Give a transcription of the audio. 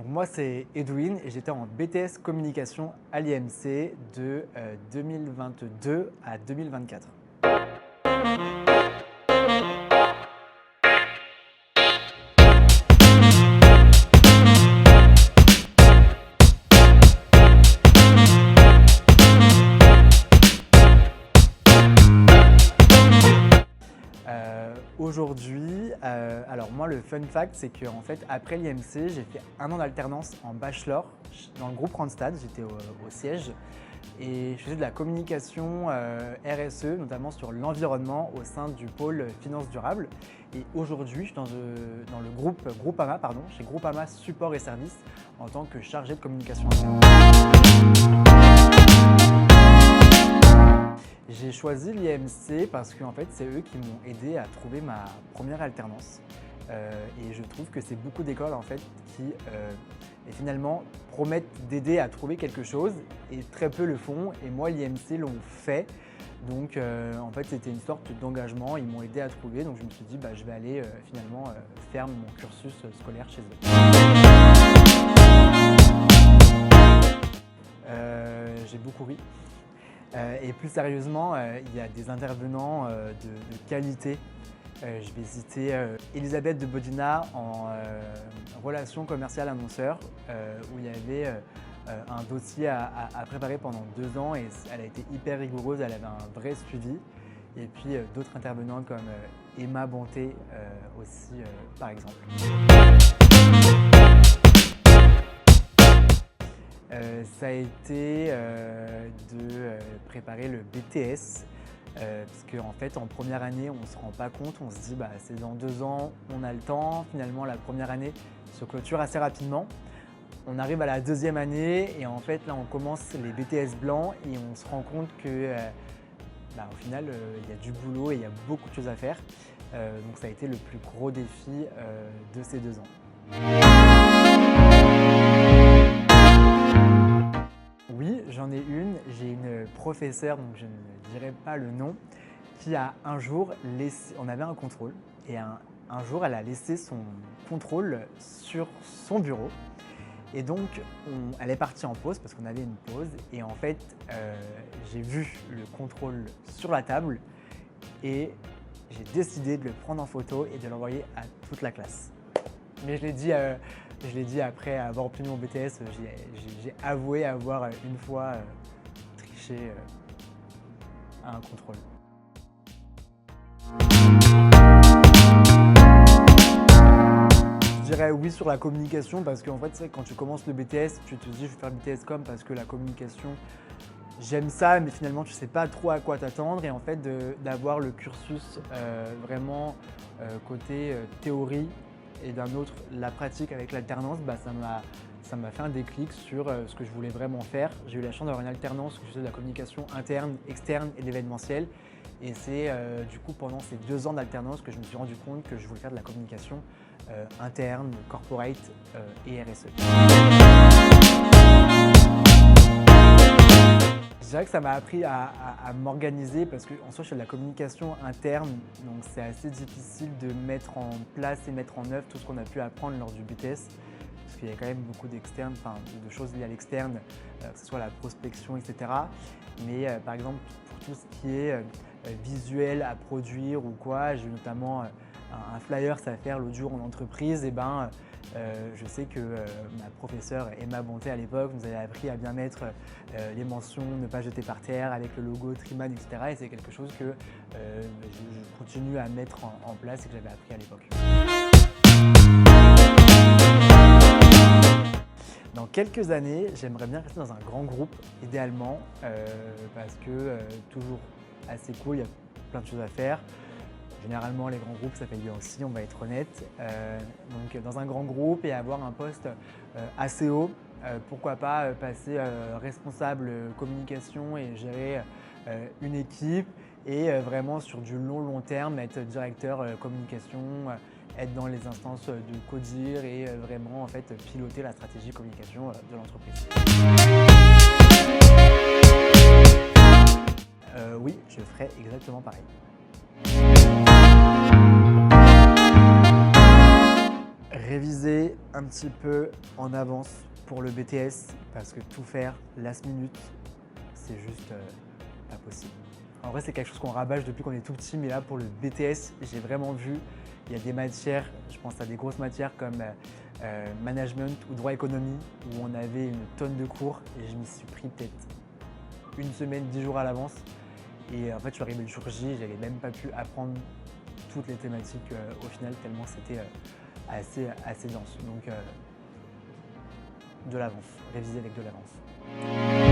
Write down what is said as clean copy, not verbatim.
Donc moi, c'est Edwin et j'étais en BTS Communication à l'IMC de 2022 à 2024. Aujourd'hui, alors moi le fun fact c'est qu'en fait après l'IMC j'ai fait un an d'alternance en bachelor dans le groupe Randstad, j'étais au siège et je faisais de la communication RSE notamment sur l'environnement au sein du pôle finance durable et aujourd'hui je suis dans le groupe Groupama, chez Groupama Support et Services en tant que chargé de communication interne. J'ai choisi l'IMC parce que en fait, c'est eux qui m'ont aidé à trouver ma première alternance. Et je trouve que c'est beaucoup d'écoles en fait, qui finalement promettent d'aider à trouver quelque chose et très peu le font. Et moi, l'IMC l'ont fait. Donc en fait, c'était une sorte d'engagement. Ils m'ont aidé à trouver. Donc je me suis dit, je vais aller finalement faire mon cursus scolaire chez eux. J'ai beaucoup ri. Et plus sérieusement, il y a des intervenants de qualité. Je vais citer Elisabeth de Bodina en relations commerciales annonceurs, où il y avait un dossier à préparer pendant 2 ans et elle a été hyper rigoureuse, elle avait un vrai suivi. Et puis d'autres intervenants comme Emma Bonté aussi, par exemple. Ça a été de préparer le BTS parce qu'en fait en première année on ne se rend pas compte, on se dit c'est dans 2 ans, on a le temps. Finalement la première année se clôture assez rapidement. On arrive à la 2e année et en fait là on commence les BTS blancs et on se rend compte que au final il y a du boulot et il y a beaucoup de choses à faire. Donc ça a été le plus gros défi de ces 2 ans. Oui, j'en ai une. J'ai une professeure, donc je ne dirai pas le nom, qui a un jour laissé, on avait un contrôle, et un jour elle a laissé son contrôle sur son bureau. Et donc elle est partie en pause parce qu'on avait une pause. Et en fait, j'ai vu le contrôle sur la table et j'ai décidé de le prendre en photo et de l'envoyer à toute la classe. Mais je l'ai dit après avoir obtenu mon BTS, j'ai avoué avoir une fois triché à un contrôle. Je dirais oui sur la communication parce qu'en fait, quand tu commences le BTS, tu te dis je vais faire le BTS com parce que la communication, j'aime ça, mais finalement tu sais pas trop à quoi t'attendre. Et en fait, d'avoir le cursus vraiment côté théorie, et d'un autre la pratique avec l'alternance, ça m'a fait un déclic sur ce que je voulais vraiment faire. J'ai eu la chance d'avoir une alternance où je faisais de la communication interne, externe et de l'événementiel. Et c'est du coup pendant ces 2 ans d'alternance que je me suis rendu compte que je voulais faire de la communication interne, corporate et RSE. Je dirais que ça m'a appris à m'organiser parce qu'en soi je fais de la communication interne, donc c'est assez difficile de mettre en place et mettre en œuvre tout ce qu'on a pu apprendre lors du BTS parce qu'il y a quand même beaucoup d'externes, de choses liées à l'externe, que ce soit la prospection, etc. Mais par exemple pour tout ce qui est visuel à produire ou quoi, j'ai notamment un flyer à faire l'autre jour en entreprise. Et je sais que ma professeure Emma Bonté à l'époque nous avait appris à bien mettre les mentions, ne pas jeter par terre avec le logo Triman, etc. Et c'est quelque chose que je continue à mettre en place et que j'avais appris à l'époque. Dans quelques années, j'aimerais bien rester dans un grand groupe, idéalement, parce que toujours assez cool, il y a plein de choses à faire. Généralement, les grands groupes, ça paye bien aussi, on va être honnête. Donc, dans un grand groupe et avoir un poste assez haut, pourquoi pas passer responsable communication et gérer une équipe et vraiment sur du long terme, être directeur communication, être dans les instances de CODIR et vraiment en fait, piloter la stratégie communication de l'entreprise. Oui, je ferai exactement pareil. Réviser réviser un petit peu en avance pour le BTS parce que tout faire last minute, c'est juste pas possible. En vrai, c'est quelque chose qu'on rabâche depuis qu'on est tout petit, mais là, pour le BTS, j'ai vraiment vu, il y a des matières, je pense à des grosses matières comme management ou droit économie, où on avait une tonne de cours et je m'y suis pris peut-être une semaine, 10 jours à l'avance. Et en fait, je suis arrivé le jour J, j'avais même pas pu apprendre toutes les thématiques au final, tellement c'était assez dense. Donc, de l'avance, réviser avec de l'avance.